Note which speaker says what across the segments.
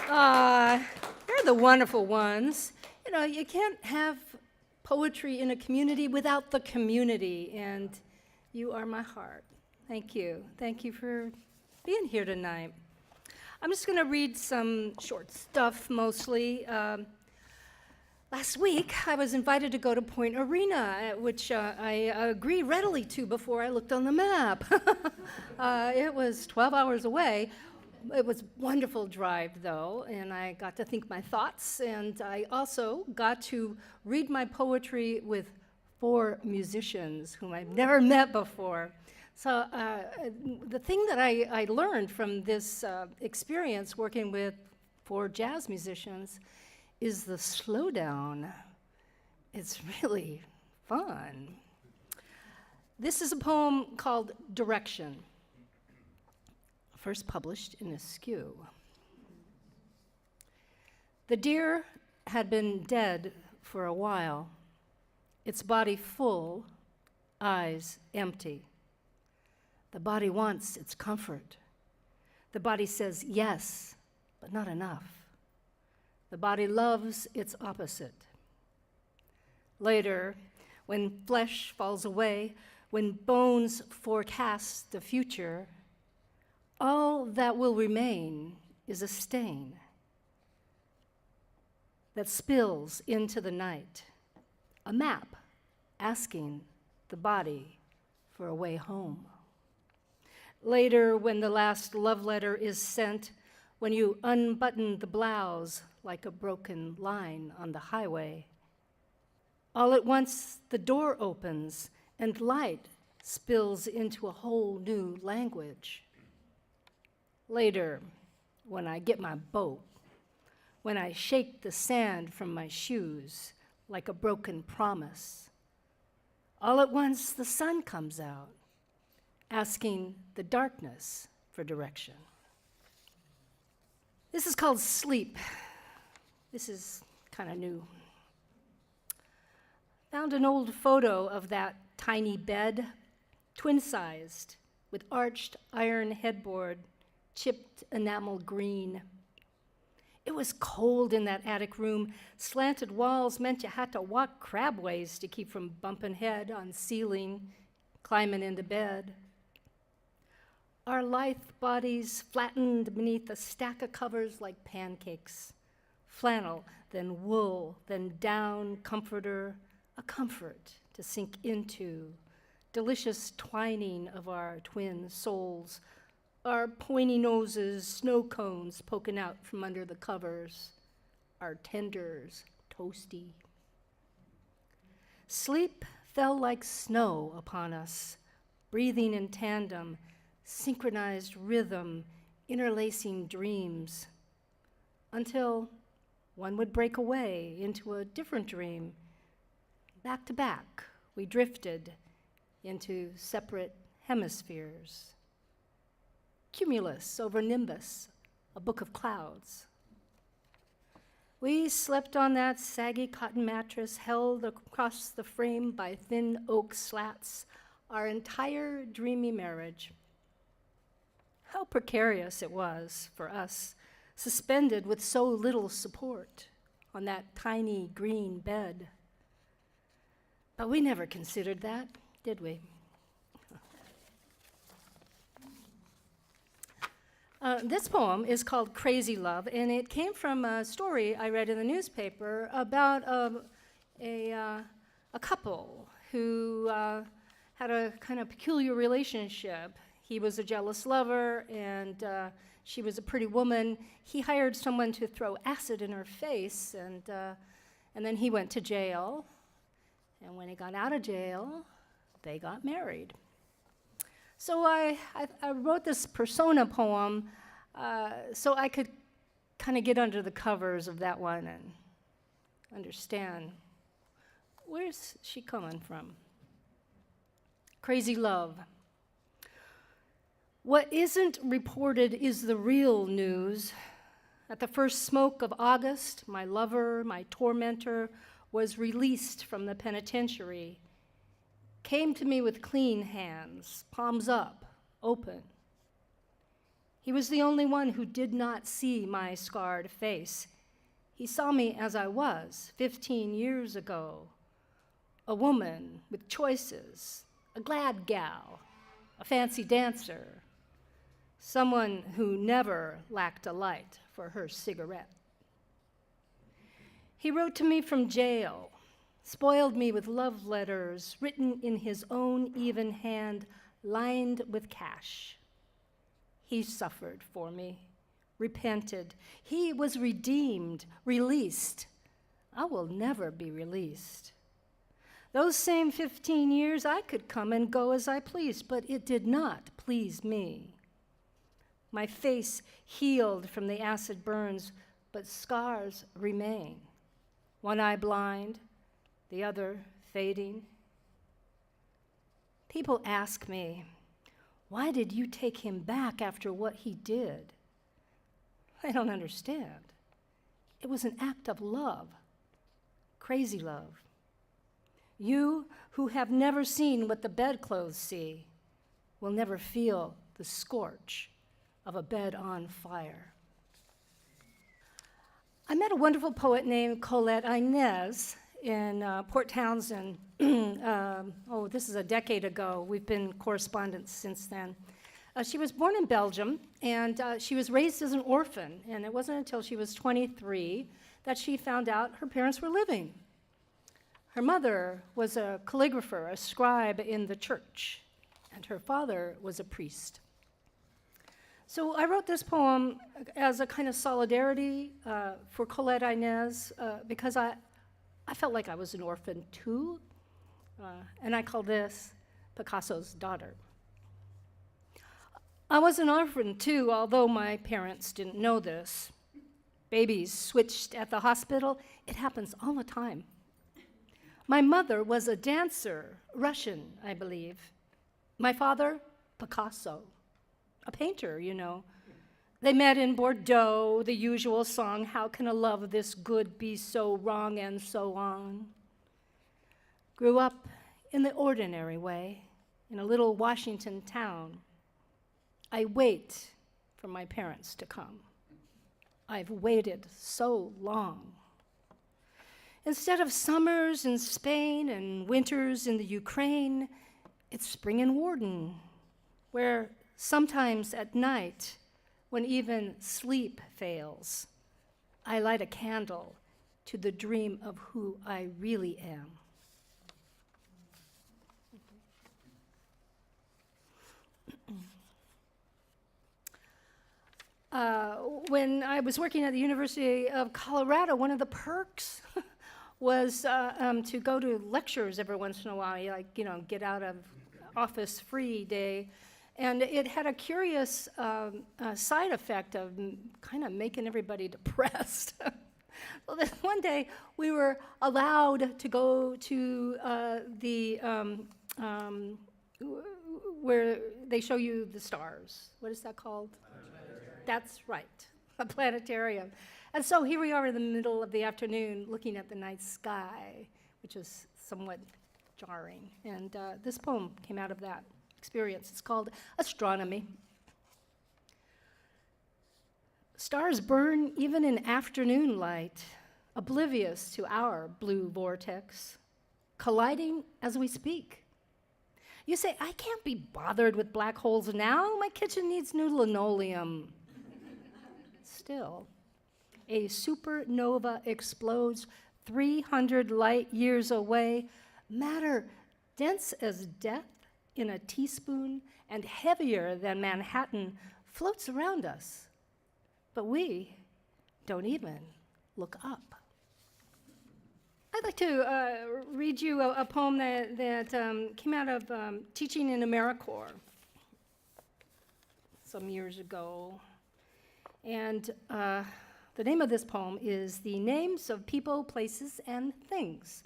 Speaker 1: You're the wonderful ones. You know, you can't have poetry in a community without the community, and you are my heart. Thank you. Thank you for being here tonight. I'm just going to read some short stuff mostly. Last week, I was invited to go to Point Arena, which I agreed readily to before I looked on the map. It was 12 hours away. It was a wonderful drive, though, and I got to think my thoughts, and I also got to read my poetry with 4 musicians whom I've never met before. So the thing that I learned from this experience working with 4 jazz musicians is the slowdown. It's really fun. This is a poem called Direction, first published in Askew. The deer had been dead for a while, its body full, eyes empty. The body wants its comfort. The body says yes, but not enough. The body loves its opposite. Later, when flesh falls away, when bones forecast the future, all that will remain is a stain that spills into the night, a map asking the body for a way home. Later, when the last love letter is sent, when you unbutton the blouse like a broken line on the highway, all at once the door opens and light spills into a whole new language. Later, when I get my boat, when I shake the sand from my shoes like a broken promise, all at once the sun comes out, asking the darkness for direction. This is called Sleep. This is kind of new. Found an old photo of that tiny bed, twin-sized, with arched iron headboard, chipped enamel green. It was cold in that attic room. Slanted walls meant you had to walk crabways to keep from bumping head on ceiling, climbing into bed. Our lithe bodies flattened beneath a stack of covers like pancakes. Flannel, then wool, then down, comforter, a comfort to sink into. Delicious twining of our twin souls, our pointy noses, snow cones poking out from under the covers, our tenders toasty. Sleep fell like snow upon us, breathing in tandem, synchronized rhythm, interlacing dreams, until one would break away into a different dream. Back to back, we drifted into separate hemispheres. Cumulus over nimbus, a book of clouds. We slept on that saggy cotton mattress held across the frame by thin oak slats, our entire dreamy marriage. How precarious it was for us, suspended with so little support on that tiny green bed. But we never considered that, did we? This poem is called Crazy Love, and it came from a story I read in the newspaper about a couple who had a kind of peculiar relationship. He was a jealous lover, and she was a pretty woman. He hired someone to throw acid in her face, and then he went to jail. And when he got out of jail, they got married. So I wrote this persona poem so I could kind of get under the covers of that one and understand where's she coming from. Crazy love. What isn't reported is the real news. At the first smoke of August, my lover, my tormentor, was released from the penitentiary, came to me with clean hands, palms up, open. He was the only one who did not see my scarred face. He saw me as I was 15 years ago, a woman with choices, a glad gal, a fancy dancer, someone who never lacked a light for her cigarette. He wrote to me from jail, spoiled me with love letters written in his own even hand, lined with cash. He suffered for me, repented. He was redeemed, released. I will never be released. Those same 15 years, I could come and go as I pleased, but it did not please me. My face healed from the acid burns, but scars remain. One eye blind, the other fading. People ask me, why did you take him back after what he did? I don't understand. It was an act of love, crazy love. You who have never seen what the bedclothes see will never feel the scorch of a bed on fire. I met a wonderful poet named Colette Inez in Port Townsend. This is a decade ago. We've been correspondents since then. She was born in Belgium, and she was raised as an orphan, and it wasn't until she was 23 that she found out her parents were living. Her mother was a calligrapher, a scribe in the church, and her father was a priest. So I wrote this poem as a kind of solidarity for Colette Inez because I felt like I was an orphan too, and I call this Picassos' Daughter. I was an orphan too, although my parents didn't know this. Babies switched at the hospital. It happens all the time. My mother was a dancer, Russian, I believe. My father, Picasso, a painter, you know. They met in Bordeaux, the usual song, how can a love this good be so wrong, and so on. Grew up in the ordinary way, in a little Washington town. I wait for my parents to come. I've waited so long. Instead of summers in Spain and winters in the Ukraine, it's spring in Warden, where sometimes at night, when even sleep fails, I light a candle to the dream of who I really am. When I was working at the University of Colorado, one of the perks was to go to lectures every once in a while, get out of office free day. And it had a curious side effect of kind of making everybody depressed. Well, then one day we were allowed to go to where they show you the stars. What is that called? That's right, a planetarium. And so here we are in the middle of the afternoon looking at the night sky, which is somewhat jarring. And this poem came out of that experience. It's called Astronomy. Stars burn even in afternoon light, oblivious to our blue vortex, colliding as we speak. You say, I can't be bothered with black holes now. My kitchen needs new linoleum. Still, a supernova explodes 300 light years away, matter dense as death in a teaspoon and heavier than Manhattan floats around us. But we don't even look up. I'd like to read you a poem that came out of teaching in AmeriCorps some years ago. And the name of this poem is The Names of People, Places, and Things.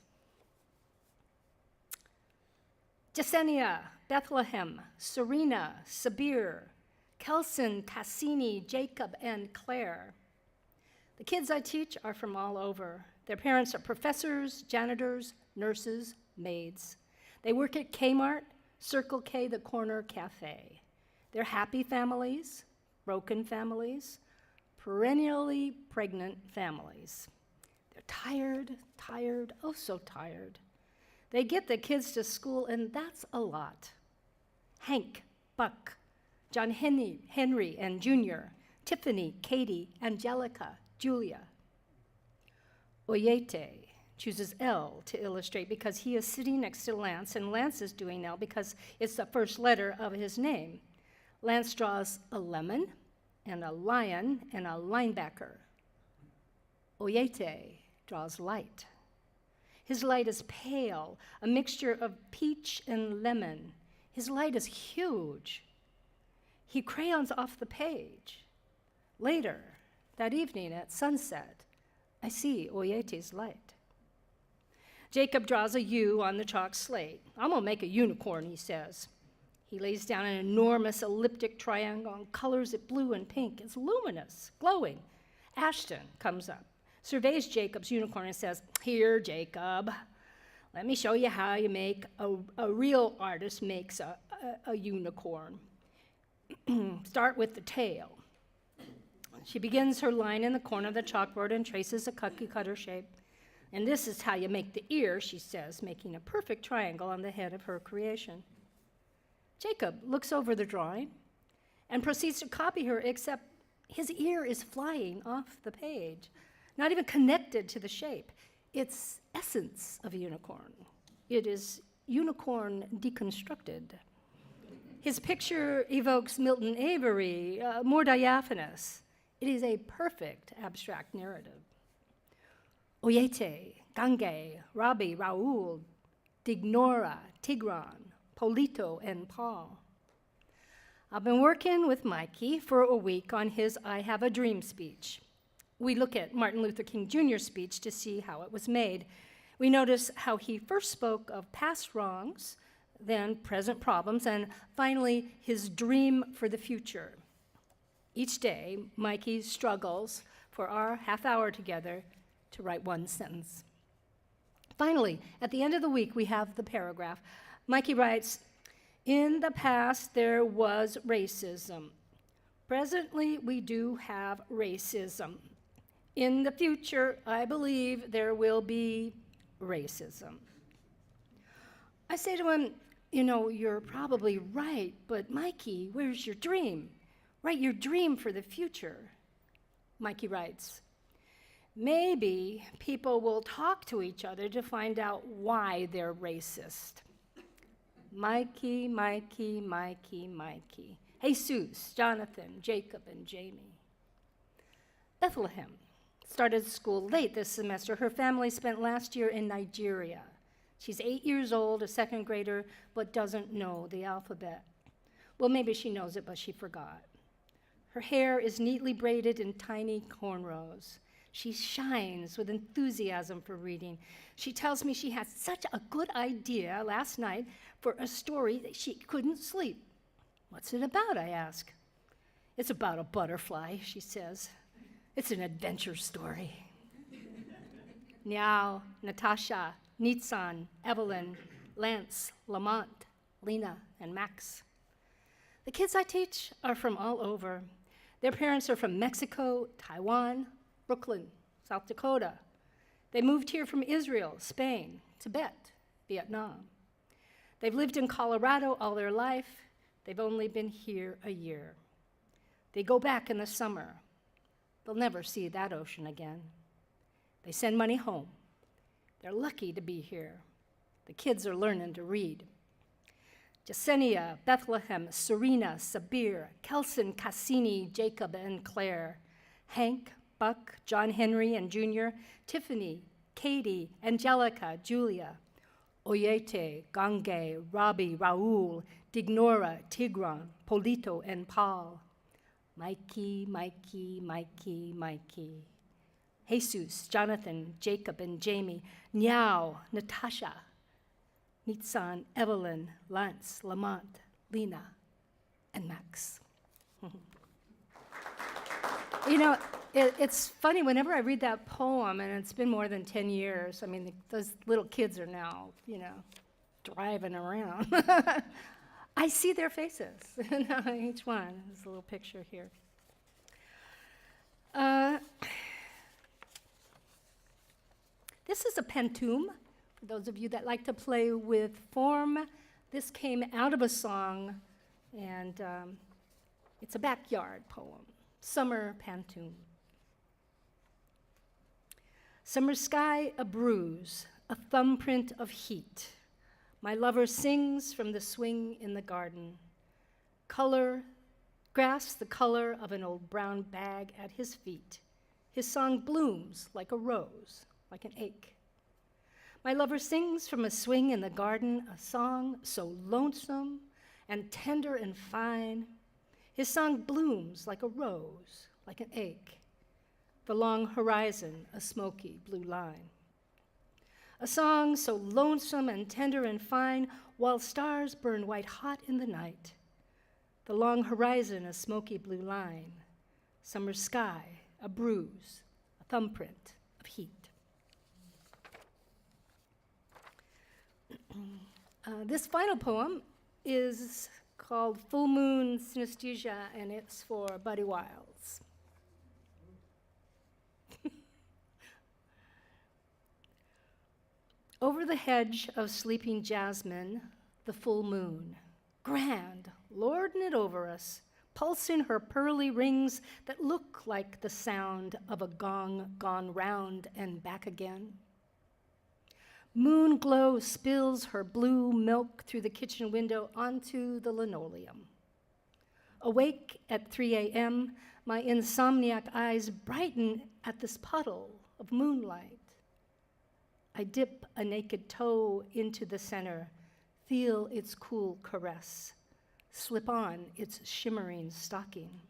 Speaker 1: Jasenia, Bethlehem, Serena, Sabir, Kelson, Cassini, Jacob, and Claire. The kids I teach are from all over. Their parents are professors, janitors, nurses, maids. They work at Kmart, Circle K, the corner cafe. They're happy families, broken families, perennially pregnant families. They're tired, tired, oh so tired. They get the kids to school, and that's a lot. Hank, Buck, John Henry and Junior, Tiffany, Katie, Angelica, Julia. Oyete chooses L to illustrate because he is sitting next to Lance, and Lance is doing L because it's the first letter of his name. Lance draws a lemon and a lion and a linebacker. Oyete draws light. His light is pale, a mixture of peach and lemon. His light is huge. He crayons off the page. Later, that evening at sunset, I see Oyete's light. Jacob draws a U on the chalk slate. I'm gonna make a unicorn, he says. He lays down an enormous elliptic triangle and colors it blue and pink. It's luminous, glowing. Ashton comes up, surveys Jacob's unicorn and says, "Here, Jacob, let me show you how you make a real artist makes a unicorn. Start with the tail." She begins her line in the corner of the chalkboard and traces a cookie cutter shape. "And this is how you make the ear," she says, making a perfect triangle on the head of her creation. Jacob looks over the drawing and proceeds to copy her, except his ear is flying off the page, not even connected to the shape. It's essence of a unicorn. It is unicorn deconstructed. His picture evokes Milton Avery, more diaphanous. It is a perfect abstract narrative. Oyete, Gange, Rabi, Raoul, Dignora, Tigran, Polito, and Paul. I've been working with Mikey for a week on his I Have a Dream speech. We look at Martin Luther King Jr.'s speech to see how it was made. We notice how he first spoke of past wrongs, then present problems, and finally his dream for the future. Each day, Mikey struggles for our half hour together to write one sentence. Finally, at the end of the week, we have the paragraph. Mikey writes, "In the past, there was racism. Presently, we do have racism. In the future, I believe there will be racism." I say to him, "You're probably right, but Mikey, where's your dream? Write your dream for the future." Mikey writes, "Maybe people will talk to each other to find out why they're racist." Mikey, Mikey, Mikey, Mikey. Jesus, Jonathan, Jacob, and Jamie. Bethlehem started school late this semester. Her family spent last year in Nigeria. She's 8 years old, a second grader, but doesn't know the alphabet. Well, maybe she knows it, but she forgot. Her hair is neatly braided in tiny cornrows. She shines with enthusiasm for reading. She tells me she had such a good idea last night for a story that she couldn't sleep. "What's it about?" I ask. "It's about a butterfly," she says. "It's an adventure story." Niao, Natasha, Nitsan, Evelyn, Lance, Lamont, Lena, and Max. The kids I teach are from all over. Their parents are from Mexico, Taiwan, Brooklyn, South Dakota. They moved here from Israel, Spain, Tibet, Vietnam. They've lived in Colorado all their life. They've only been here a year. They go back in the summer. They'll never see that ocean again. They send money home. They're lucky to be here. The kids are learning to read. Jasenia, Bethlehem, Serena, Sabir, Kelson, Cassini, Jacob, and Claire, Hank, Buck, John Henry and Junior, Tiffany, Katie, Angelica, Julia, Oyete, Gange, Rabi, Raoul, Dignora, Tigran, Polito, and Paul. Mikey, Mikey, Mikey, Mikey. Jesus, Jonathan, Jacob, and Jamie, Niao, Natasha, Nitsan, Evelyn, Lance, Lamont, Lena, and Max. It's funny, whenever I read that poem, and it's been more than 10 years, those little kids are now, driving around. I see their faces, each one. There's a little picture here. This is a pantoum. For those of you that like to play with form, this came out of a song, and it's a backyard poem, Summer Pantoum. Summer sky, a bruise, a thumbprint of heat. My lover sings from the swing in the garden. Grass the color of an old brown bag at his feet. His song blooms like a rose, like an ache. My lover sings from a swing in the garden, a song so lonesome and tender and fine. His song blooms like a rose, like an ache. The long horizon, a smoky blue line. A song so lonesome and tender and fine, while stars burn white hot in the night. The long horizon, a smoky blue line. Summer sky, a bruise, a thumbprint of heat. This final poem is called Full Moon Synesthesia, and it's for Buddy Wiles. Over the hedge of sleeping jasmine, the full moon, grand, lording it over us, pulsing her pearly rings that look like the sound of a gong gone round and back again. Moon glow spills her blue milk through the kitchen window onto the linoleum. Awake at 3 a.m., my insomniac eyes brighten at this puddle of moonlight. I dip a naked toe into the center, feel its cool caress, slip on its shimmering stocking.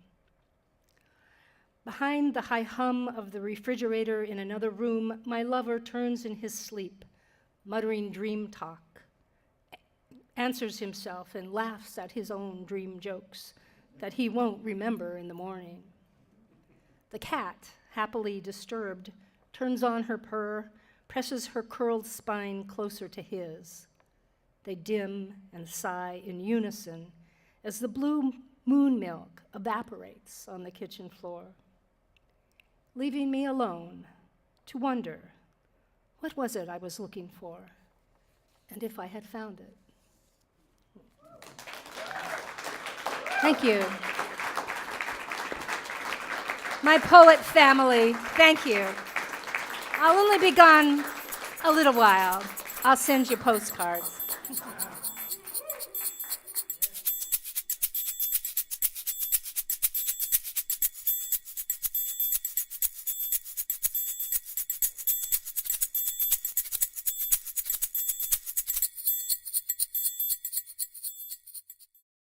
Speaker 1: Behind the high hum of the refrigerator in another room, my lover turns in his sleep, muttering dream talk, answers himself and laughs at his own dream jokes that he won't remember in the morning. The cat, happily disturbed, turns on her purr, presses her curled spine closer to his. They dim and sigh in unison as the blue moon milk evaporates on the kitchen floor, leaving me alone to wonder, what was it I was looking for, and if I had found it? Thank you. My poet family, thank you. I'll only be gone a little while. I'll send you postcards.